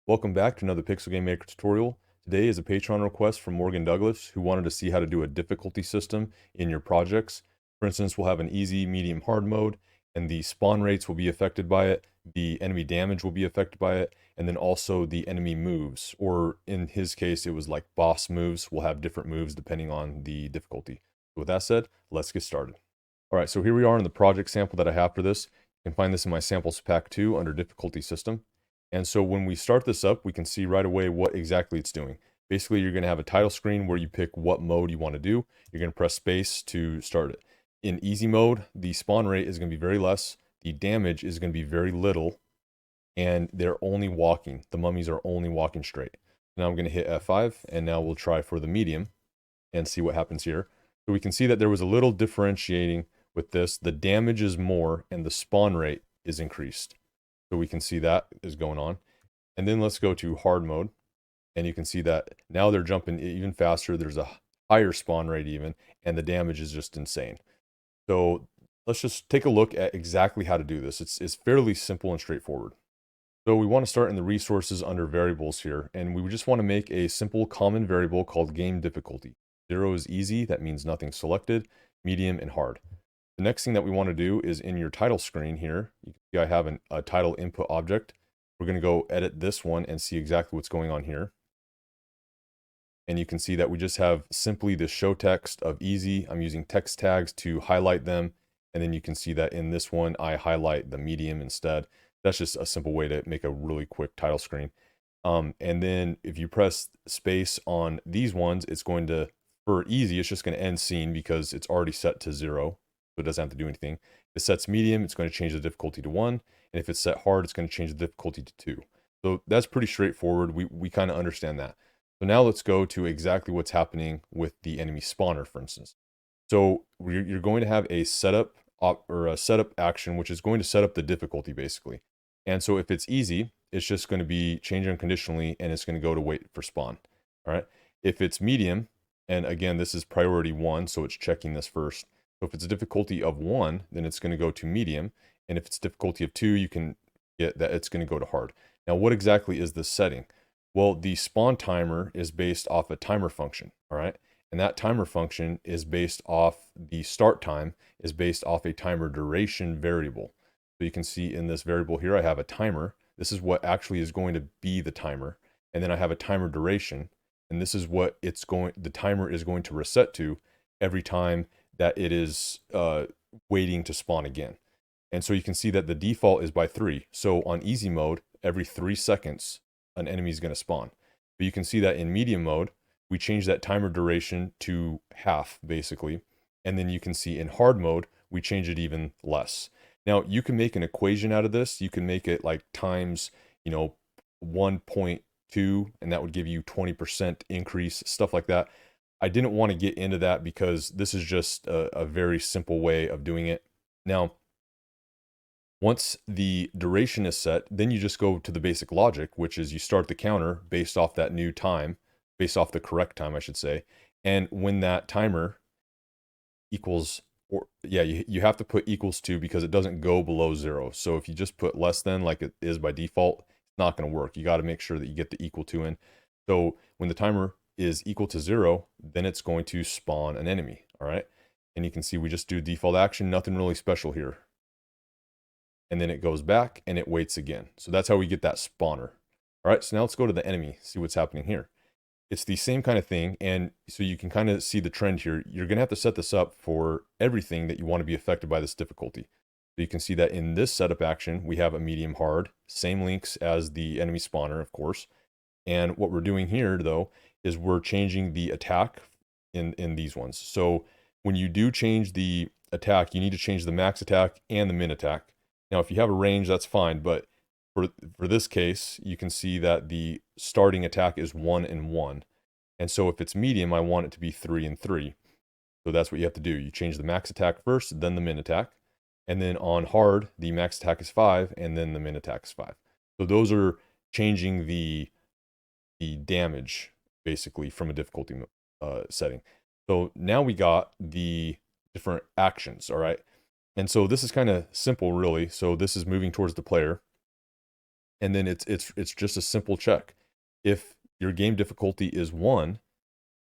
Welcome back to another Pixel Game Maker tutorial. Today is a Patron request from Morgan Douglas, who wanted to see how to do a difficulty system in your projects. For instance, we'll have an easy, medium, hard mode, and the spawn rates will be affected by it, the enemy damage will be affected by it, and then also the enemy moves, or in his case, it was like boss moves, will have different moves depending on the difficulty. So with that said, let's get started. All right, so here we are in the project sample that I have for this. You can find this in my samples pack 2 under difficulty system. And so when we start this up, we can see right away what exactly it's doing. Basically, you're going to have a title screen where you pick what mode you want to do. You're going to press space to start it. In easy mode, the spawn rate is going to be very less. The damage is going to be very little. And they're only walking. The mummies are only walking straight. Now I'm going to hit F5, and now we'll try for the medium and see what happens here. So we can see that there was a little differentiating with this. The damage is more, and the spawn rate is increased. So we can see that is going on. And then let's go to hard mode. And you can see that now they're jumping even faster. There's a higher spawn rate even, and the damage is just insane. So let's just take a look at exactly how to do this. It's fairly simple and straightforward. So we want to start in the resources under variables here. And we just want to make a simple common variable called game difficulty. 0 is easy. That means nothing selected. Medium and hard. The next thing that we want to do is in your title screen here, you can see I have a title input object. We're going to go edit this one and see exactly what's going on here. And you can see that we just have simply the show text of easy. I'm using text tags to highlight them. And then you can see that in this one, I highlight the medium instead. That's just a simple way to make a really quick title screen. And then if you press space on these ones, it's going to, for easy, it's just going to end scene because it's already set to 0. So it doesn't have to do anything. If it sets medium, it's going to change the difficulty to 1. And if it's set hard, it's going to change the difficulty to 2. So that's pretty straightforward. We kind of understand that. So now let's go to exactly what's happening with the enemy spawner, for instance. So you're going to have a setup or a setup action, which is going to set up the difficulty basically. And so if it's easy, it's just going to be changed unconditionally and it's going to go to wait for spawn. All right. If it's medium, and again, this is priority 1, so it's checking this first. So if it's a difficulty of 1, then it's going to go to medium. And if it's difficulty of 2, you can get that it's going to go to hard. Now, what exactly is this setting? Well, the spawn timer is based off a timer function, all right? And that timer function is based off the start time is based off a timer duration variable. So you can see in this variable here, I have a timer. This is what actually is going to be the timer. And then I have a timer duration. And this is what the timer is going to reset to every time that it is waiting to spawn again. And so you can see that the default is by 3. So on easy mode, every 3 seconds, an enemy is going to spawn. But you can see that in medium mode, we change that timer duration to half, basically. And then you can see in hard mode, we change it even less. Now, you can make an equation out of this. You can make it like times, 1.2, and that would give you 20% increase, stuff like that. I didn't want to get into that because this is just a very simple way of doing it. Now, once the duration is set, then you just go to the basic logic, which is you start the counter based off that new time, based off the correct time, I should say. And when that timer equals, you have to put equals to because it doesn't go below 0. So if you just put less than like it is by default, it's not going to work. You got to make sure that you get the equal to in. So when the timer is equal to 0, then it's going to spawn an enemy. All right. And you can see we just do default action, nothing really special here. And then it goes back and it waits again. So that's how we get that spawner. All right. So now let's go to the enemy, see what's happening here. It's the same kind of thing. And so you can kind of see the trend here. You're going to have to set this up for everything that you want to be affected by this difficulty. So you can see that in this setup action, we have a medium hard, same links as the enemy spawner, of course. And what we're doing here, though, is we're changing the attack in these ones. So when you do change the attack, you need to change the max attack and the min attack. Now, if you have a range, that's fine. But for this case, you can see that the starting attack is 1 and 1. And so if it's medium, I want it to be 3 and 3. So that's what you have to do. You change the max attack first, then the min attack. And then on hard, the max attack is 5, and then the min attack is 5. So those are changing the damage, basically, from a difficulty setting. So now we got the different actions, all right? And so this is kind of simple, really. So this is moving towards the player. And then it's just a simple check. If your game difficulty is 1,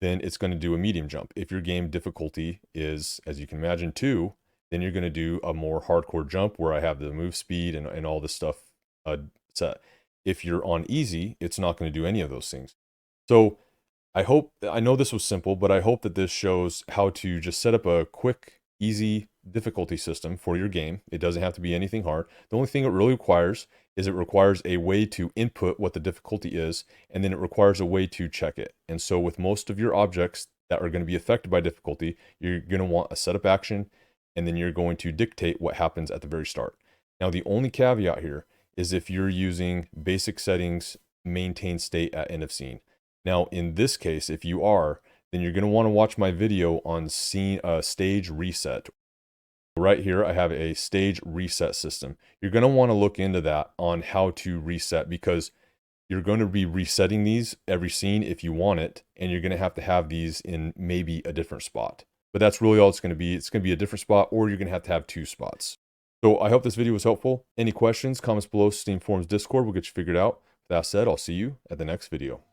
then it's going to do a medium jump. If your game difficulty is, as you can imagine, 2, then you're going to do a more hardcore jump where I have the move speed and all this stuff set. If you're on easy, it's not going to do any of those things. So I know this was simple, but I hope that this shows how to just set up a quick, easy difficulty system for your game. It doesn't have to be anything hard. The only thing it really requires is it requires a way to input what the difficulty is, and then it requires a way to check it. And so with most of your objects that are going to be affected by difficulty, you're going to want a setup action, and then you're going to dictate what happens at the very start. Now, the only caveat here is if you're using basic settings, maintain state at end of scene. Now, in this case, if you are, then you're going to want to watch my video on stage reset. Right here, I have a stage reset system. You're going to want to look into that on how to reset, because you're going to be resetting these every scene if you want it, and you're going to have these in maybe a different spot. But that's really all it's going to be. It's going to be a different spot, or you're going to have 2 spots. So I hope this video was helpful. Any questions, comments below, Steam Forums Discord will get you figured out. With that said, I'll see you at the next video.